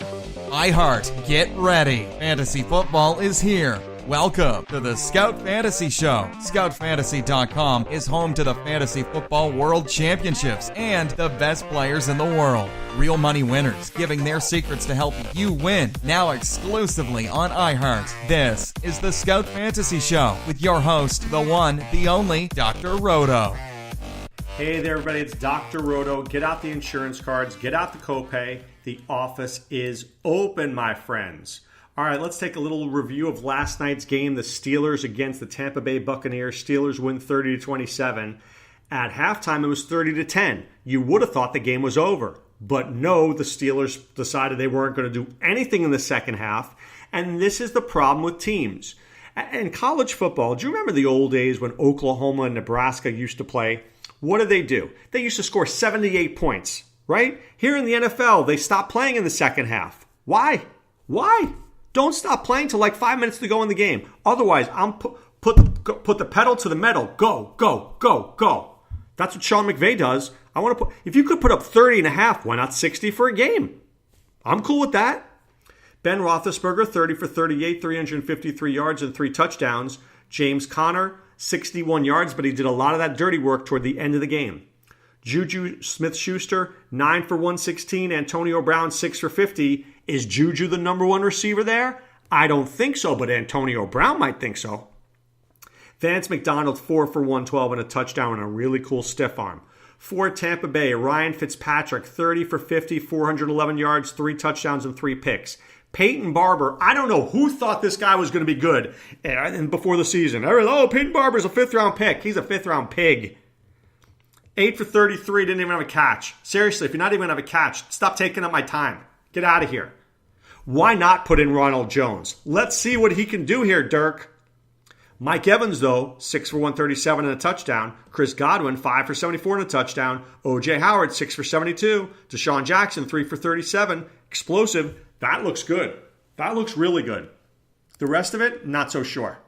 iHeart, get ready. Fantasy football is here. Welcome to the Scout Fantasy Show. ScoutFantasy.com is home to the Fantasy Football World Championships and the best players in the world. Real money winners giving their secrets to help you win. Now exclusively on iHeart. This is the Scout Fantasy Show with your host, the one, the only, Dr. Roto. Hey there, everybody. It's Dr. Roto. Get out the insurance cards. Get out the copay. The office is open, my friends. All right, let's take a little review of last night's game. The Steelers against the Tampa Bay Buccaneers. Steelers win 30-27. At halftime, it was 30-10. You would have thought the game was over. But no, the Steelers decided they weren't going to do anything in the second half. And this is the problem with teams. In college football, do you remember the old days when Oklahoma and Nebraska used to play? What did they do? They used to score 78 points, right? Here in the NFL, they stopped playing in the second half. Why? Don't stop playing till like 5 minutes to go in the game. Otherwise, I'm put the pedal to the metal. Go, go, go, go. That's what Sean McVay does. If you could put up 30 and a half, why not 60 for a game? I'm cool with that. Ben Roethlisberger, 30 for 38, 353 yards and 3 touchdowns. James Conner, 61 yards, but he did a lot of that dirty work toward the end of the game. Juju Smith-Schuster, 9 for 116. Antonio Brown, 6 for 50. Is Juju the number one receiver there? I don't think so, but Antonio Brown might think so. Vance McDonald, 4 for 112 and a touchdown and a really cool stiff arm. For Tampa Bay, Ryan Fitzpatrick, 30 for 50, 411 yards, 3 touchdowns and 3 picks. Peyton Barber, I don't know who thought this guy was going to be good before the season. Oh, Peyton Barber's a 5th-round pick. He's a 5th-round pig. 8 for 33, didn't even have a catch. Seriously, if you're not even going to have a catch, stop taking up my time. Get out of here. Why not put in Ronald Jones? Let's see what he can do here, Dirk. Mike Evans, though, 6 for 137 and a touchdown. Chris Godwin, 5 for 74 and a touchdown. O.J. Howard, 6 for 72. Deshaun Jackson, 3 for 37. Explosive. That looks good. That looks really good. The rest of it, not so sure.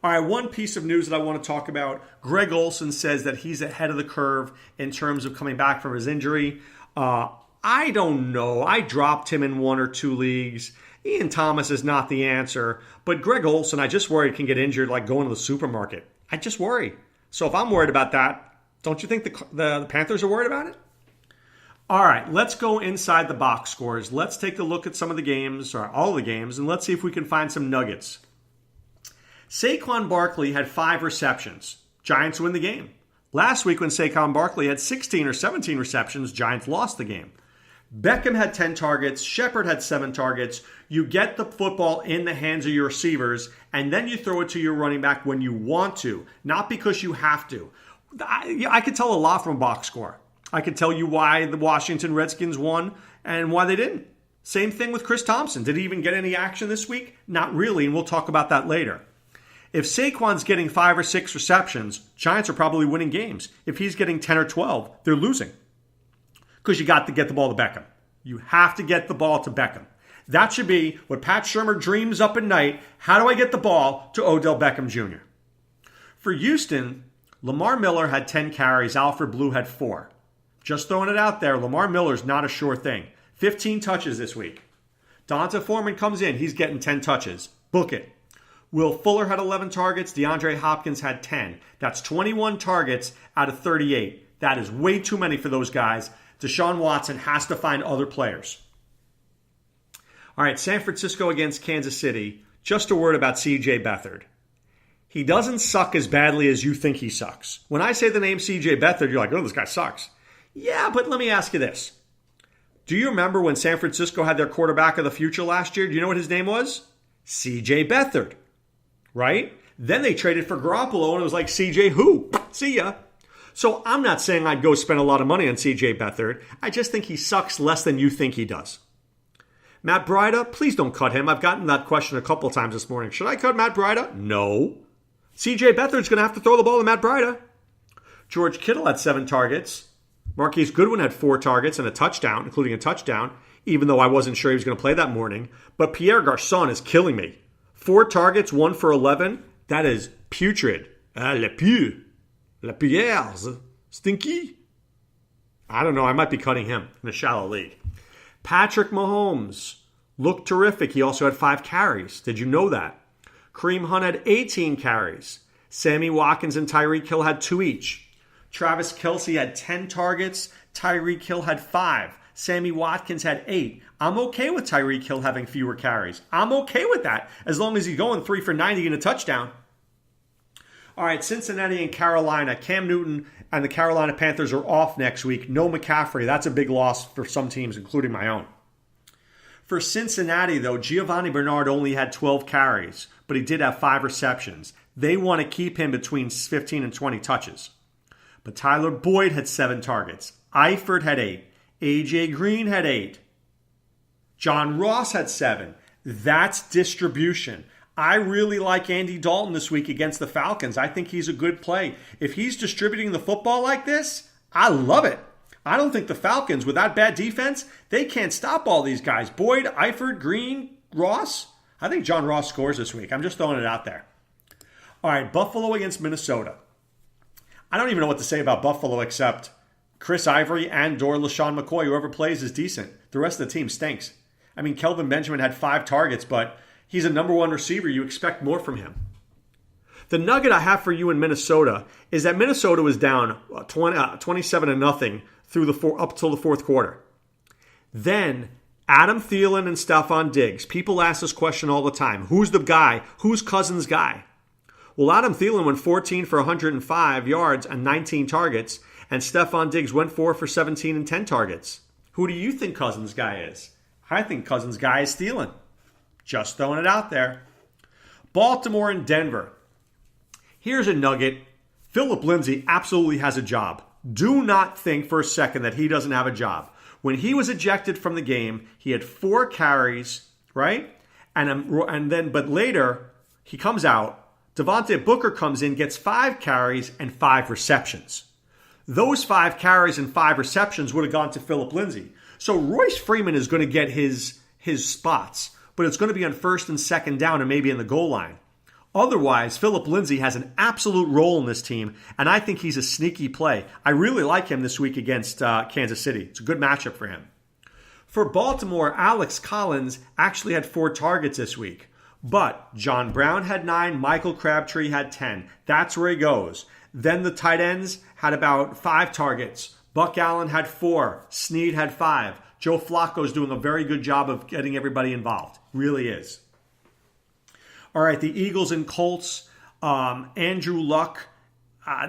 All right, one piece of news that I want to talk about. Greg Olsen says that he's ahead of the curve in terms of coming back from his injury. I don't know. I dropped him in 1 or 2 leagues. Ian Thomas is not the answer. But Greg Olsen, I just worry can get injured like going to the supermarket. I just worry. So if I'm worried about that, don't you think the Panthers are worried about it? All right, let's go inside the box scores. Let's take a look at some of the games, or all the games, and let's see if we can find some nuggets. Saquon Barkley had 5 receptions. Giants win the game. Last week when Saquon Barkley had 16 or 17 receptions, Giants lost the game. Beckham had 10 targets. Shepard had 7 targets. You get the football in the hands of your receivers, and then you throw it to your running back when you want to, not because you have to. I could tell a lot from a box score. I could tell you why the Washington Redskins won and why they didn't. Same thing with Chris Thompson. Did he even get any action this week? Not really, and we'll talk about that later. If Saquon's getting 5 or 6 receptions, Giants are probably winning games. If he's getting 10 or 12, they're losing. Because you got to get the ball to Beckham. You have to get the ball to Beckham. That should be what Pat Shurmur dreams up at night. How do I get the ball to Odell Beckham Jr.? For Houston, Lamar Miller had 10 carries. Alfred Blue had 4. Just throwing it out there, Lamar Miller's not a sure thing. 15 touches this week. Donta Foreman comes in. He's getting 10 touches. Book it. Will Fuller had 11 targets. DeAndre Hopkins had 10. That's 21 targets out of 38. That is way too many for those guys. Deshaun Watson has to find other players. All right, San Francisco against Kansas City. Just a word about C.J. Beathard. He doesn't suck as badly as you think he sucks. When I say the name C.J. Beathard, you're like, oh, this guy sucks. Yeah, but let me ask you this. Do you remember when San Francisco had their quarterback of the future last year? Do you know what his name was? C.J. Beathard. Right? Then they traded for Garoppolo, and it was like, C.J. who? See ya. So I'm not saying I'd go spend a lot of money on C.J. Beathard. I just think he sucks less than you think he does. Matt Breida, please don't cut him. I've gotten that question a couple times this morning. Should I cut Matt Breida? No. C.J. Beathard's going to have to throw the ball to Matt Breida. George Kittle had 7 targets. Marquise Goodwin had 4 targets and a touchdown, including a touchdown, even though I wasn't sure he was going to play that morning. But Pierre Garçon is killing me. 4 targets, 1 for 11. That is putrid. Le pieux. La Pierre's. Stinky. I don't know. I might be cutting him in a shallow league. Patrick Mahomes looked terrific. He also had 5 carries. Did you know that? Kareem Hunt had 18 carries. Sammy Watkins and Tyreek Hill had 2 each. Travis Kelce had 10 targets. Tyreek Hill had 5. Sammy Watkins had 8. I'm okay with Tyreek Hill having fewer carries. I'm okay with that as long as he's going 3 for 90 and a touchdown. All right, Cincinnati and Carolina. Cam Newton and the Carolina Panthers are off next week. No McCaffrey. That's a big loss for some teams, including my own. For Cincinnati, though, Giovanni Bernard only had 12 carries, but he did have 5 receptions. They want to keep him between 15 and 20 touches. But Tyler Boyd had 7 targets. Eifert had 8. A.J. Green had 8. John Ross had 7. That's distribution. I really like Andy Dalton this week against the Falcons. I think he's a good play. If he's distributing the football like this, I love it. I don't think the Falcons, with that bad defense, they can't stop all these guys. Boyd, Eifert, Green, Ross. I think John Ross scores this week. I'm just throwing it out there. All right, Buffalo against Minnesota. I don't even know what to say about Buffalo except Chris Ivory and LaShawn McCoy. Whoever plays is decent. The rest of the team stinks. I mean, Kelvin Benjamin had 5 targets, but he's a number 1 receiver. You expect more from him. The nugget I have for you in Minnesota is that Minnesota was down 27-0 up till the fourth quarter. Then Adam Thielen and Stephon Diggs. People ask this question all the time. Who's the guy? Who's Cousins' guy? Well, Adam Thielen went 14 for 105 yards and 19 targets, and Stephon Diggs went 4 for 17 and 10 targets. Who do you think Cousins' guy is? I think Cousins' guy is Thielen. Just throwing it out there. Baltimore and Denver. Here's a nugget. Philip Lindsay absolutely has a job. Do not think for a second that he doesn't have a job. When he was ejected from the game, he had 4 carries, right? But later, he comes out. Devontae Booker comes in, gets 5 carries and 5 receptions. Those 5 carries and 5 receptions would have gone to Philip Lindsay. So Royce Freeman is going to get his spots, but it's going to be on 1st and 2nd down and maybe in the goal line. Otherwise, Philip Lindsay has an absolute role in this team, and I think he's a sneaky play. I really like him this week against Kansas City. It's a good matchup for him. For Baltimore, Alex Collins actually had 4 targets this week. But John Brown had 9, Michael Crabtree had 10. That's where he goes. Then the tight ends had about 5 targets. Buck Allen had 4. Snead had 5. Joe Flacco's doing a very good job of getting everybody involved. Really is. All right, the Eagles and Colts. Andrew Luck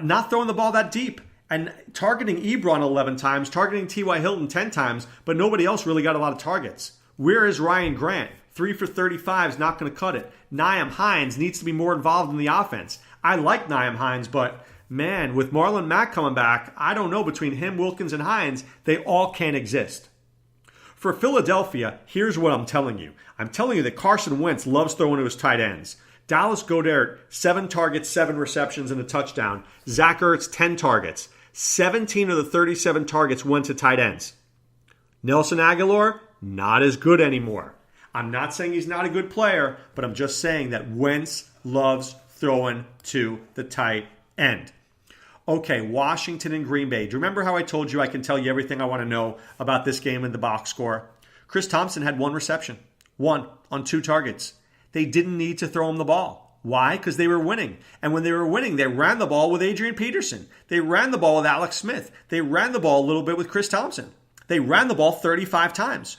not throwing the ball that deep and targeting Ebron 11 times, targeting T.Y. Hilton 10 times, but nobody else really got a lot of targets. Where is Ryan Grant? 3 for 35 is not going to cut it. Nyheim Hines needs to be more involved in the offense. I like Nyheim Hines, but man, with Marlon Mack coming back, I don't know, between him, Wilkins, and Hines, they all can't exist. For Philadelphia, here's what I'm telling you. I'm telling you that Carson Wentz loves throwing to his tight ends. Dallas Goedert, 7 targets, 7 receptions, and a touchdown. Zach Ertz, 10 targets. 17 of the 37 targets went to tight ends. Nelson Aguilar, not as good anymore. I'm not saying he's not a good player, but I'm just saying that Wentz loves throwing to the tight end. Okay, Washington and Green Bay. Do you remember how I told you I can tell you everything I want to know about this game in the box score? Chris Thompson had 1 reception. 1 on 2 targets. They didn't need to throw him the ball. Why? Because they were winning. And when they were winning, they ran the ball with Adrian Peterson. They ran the ball with Alex Smith. They ran the ball a little bit with Chris Thompson. They ran the ball 35 times.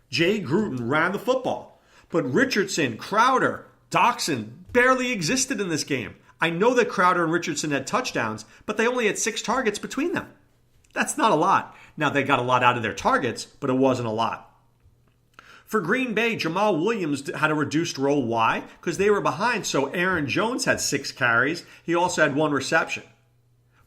Jay Gruden ran the football. But Richardson, Crowder, Doxson barely existed in this game. I know that Crowder and Richardson had touchdowns, but they only had 6 targets between them. That's not a lot. Now, they got a lot out of their targets, but it wasn't a lot. For Green Bay, Jamal Williams had a reduced role. Why? Because they were behind, so Aaron Jones had 6 carries. He also had 1 reception.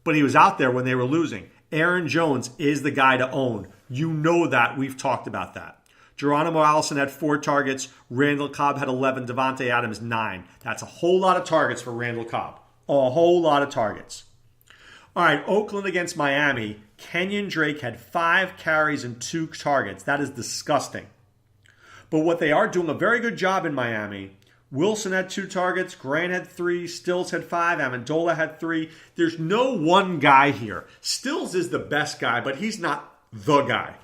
But he was out there when they were losing. Aaron Jones is the guy to own. You know that. We've talked about that. Geronimo Allison had 4 targets. Randall Cobb had 11. Devontae Adams, 9. That's a whole lot of targets for Randall Cobb. A whole lot of targets. All right, Oakland against Miami. Kenyon Drake had 5 carries and 2 targets. That is disgusting. But what they are doing a very good job in Miami. Wilson had 2 targets. Grant had 3. Stills had 5. Amendola had 3. There's no one guy here. Stills is the best guy, but he's not the guy.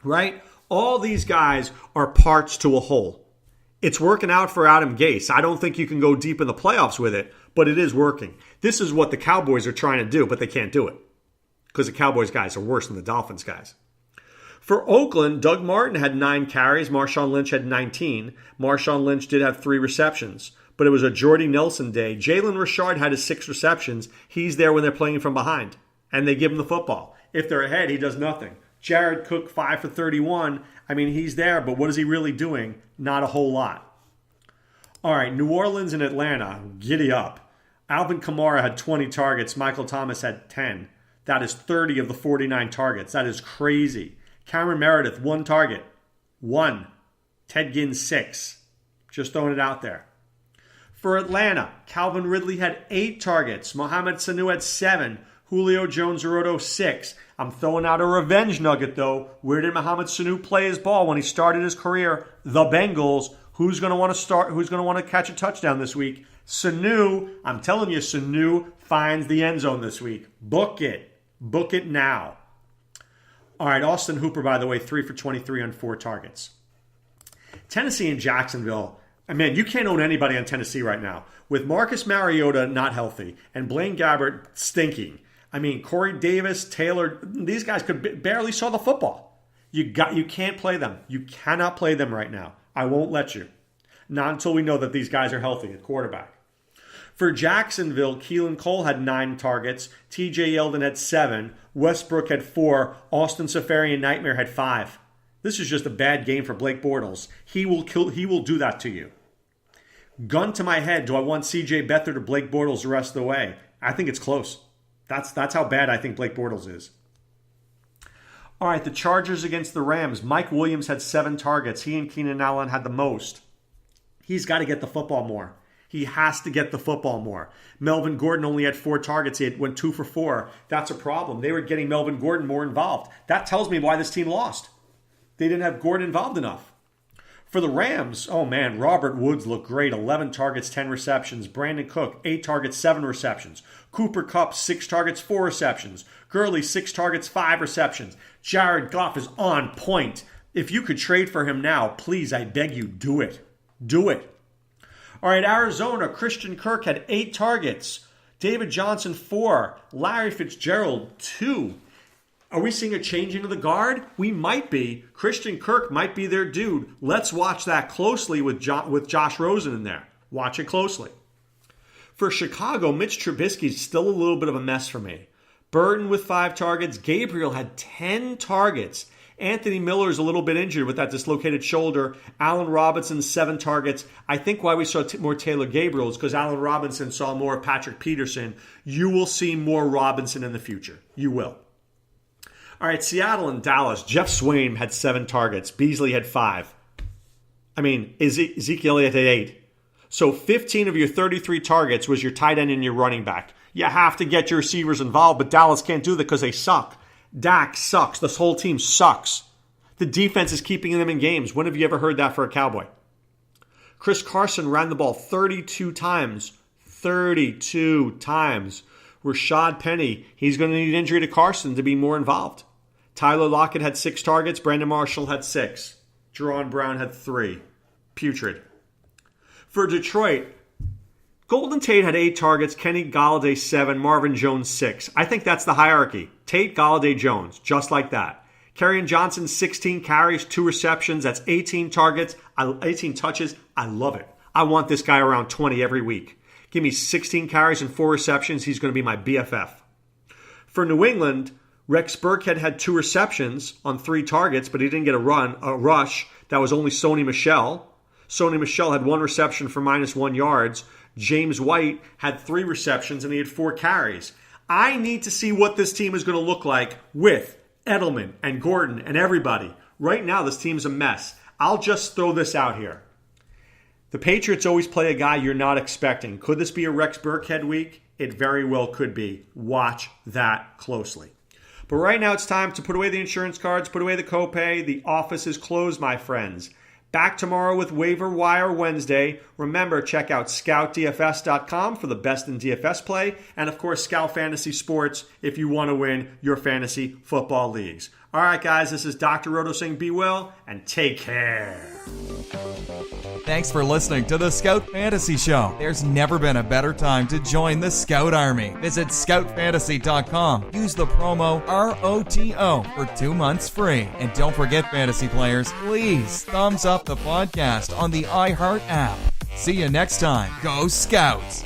Right? All these guys are parts to a whole. It's working out for Adam Gase. I don't think you can go deep in the playoffs with it, but it is working. This is what the Cowboys are trying to do, but they can't do it because the Cowboys guys are worse than the Dolphins guys. For Oakland, Doug Martin had 9 carries. Marshawn Lynch had 19. Marshawn Lynch did have 3 receptions, but it was a Jordy Nelson day. Jalen Richard had his 6 receptions. He's there when they're playing from behind, and they give him the football. If they're ahead, he does nothing. Jared Cook, 5 for 31. I mean, he's there, but what is he really doing? Not a whole lot. All right, New Orleans and Atlanta, giddy up. Alvin Kamara had 20 targets. Michael Thomas had 10. That is 30 of the 49 targets. That is crazy. Cameron Meredith, 1 target. 1. Ted Ginn, 6. Just throwing it out there. For Atlanta, Calvin Ridley had 8 targets. Mohamed Sanu had 7. Julio Jones-Roto, 6. I'm throwing out a revenge nugget, though. Where did Mohamed Sanu play his ball when he started his career? The Bengals. Who's going to want to start? Who's going to want to catch a touchdown this week? Sanu. I'm telling you, Sanu finds the end zone this week. Book it. Book it now. All right, Austin Hooper, by the way, 3 for 23 on 4 targets. Tennessee and Jacksonville. Man, you can't own anybody on Tennessee right now. With Marcus Mariota not healthy and Blaine Gabbert stinking. I mean, Corey Davis, Taylor, these guys could barely saw the football. You can't play them. You cannot play them right now. I won't let you. Not until we know that these guys are healthy at quarterback. For Jacksonville, Keelan Cole had 9 targets. TJ Yeldon had 7. Westbrook had 4. Austin Safarian Nightmare had 5. This is just a bad game for Blake Bortles. He will do that to you. Gun to my head, do I want CJ Beathard or Blake Bortles the rest of the way? I think it's close. That's how bad I think Blake Bortles is. All right, the Chargers against the Rams. Mike Williams had 7 targets. He and Keenan Allen had the most. He's got to get the football more. He has to get the football more. Melvin Gordon only had 4 targets. He went 2 for 4. That's a problem. They were getting Melvin Gordon more involved. That tells me why this team lost. They didn't have Gordon involved enough. For the Rams, oh man, Robert Woods looked great. 11 targets, 10 receptions. Brandon Cook, 8 targets, 7 receptions. Cooper Kupp, 6 targets, 4 receptions. Gurley, 6 targets, 5 receptions. Jared Goff is on point. If you could trade for him now, please, I beg you, do it. Do it. All right, Arizona, Christian Kirk had 8 targets. David Johnson, 4. Larry Fitzgerald, 2. Are we seeing a changing of the guard? We might be. Christian Kirk might be their dude. Let's watch that closely with Josh Rosen in there. Watch it closely. For Chicago, Mitch Trubisky's still a little bit of a mess for me. Burton with 5 targets. Gabriel had 10 targets. Anthony Miller's a little bit injured with that dislocated shoulder. Allen Robinson, 7 targets. I think why we saw more Taylor Gabriel is because Allen Robinson saw more of Patrick Peterson. You will see more Robinson in the future. You will. All right, Seattle and Dallas. Jeff Swain had 7 targets. Beasley had 5. I mean, Ezekiel Elliott had 8. So 15 of your 33 targets was your tight end and your running back. You have to get your receivers involved, but Dallas can't do that because they suck. Dak sucks. This whole team sucks. The defense is keeping them in games. When have you ever heard that for a Cowboy? Chris Carson ran the ball 32 times. 32 times. Rashad Penny, he's going to need injury to Carson to be more involved. Tyler Lockett had 6 targets. Brandon Marshall had 6. Jerron Brown had 3. Putrid. For Detroit, Golden Tate had 8 targets. Kenny Golladay 7. Marvin Jones 6. I think that's the hierarchy. Tate, Golladay, Jones. Just like that. Kerryon Johnson 16 carries, 2 receptions. That's 18 targets. 18 touches. I love it. I want this guy around 20 every week. Give me 16 carries and 4 receptions. He's going to be my BFF. For New England, Rex Burkhead had 2 receptions on 3 targets, but he didn't get a rush. That was only Sony Michel. Sony Michel had 1 reception for -1 yards. James White had 3 receptions and he had 4 carries. I need to see what this team is going to look like with Edelman and Gordon and everybody. Right now, this team's a mess. I'll just throw this out here. The Patriots always play a guy you're not expecting. Could this be a Rex Burkhead week? It very well could be. Watch that closely. But right now, it's time to put away the insurance cards, put away the copay. The office is closed, my friends. Back tomorrow with Waiver Wire Wednesday. Remember, check out scoutdfs.com for the best in DFS play. And, of course, Scout Fantasy Sports if you want to win your fantasy football leagues. All right, guys, this is Dr. Roto saying be well and take care. Thanks for listening to the Scout Fantasy Show. There's never been a better time to join the Scout Army. Visit scoutfantasy.com. Use the promo ROTO for 2 months free. And don't forget, fantasy players, please thumbs up the podcast on the iHeart app. See you next time. Go Scouts!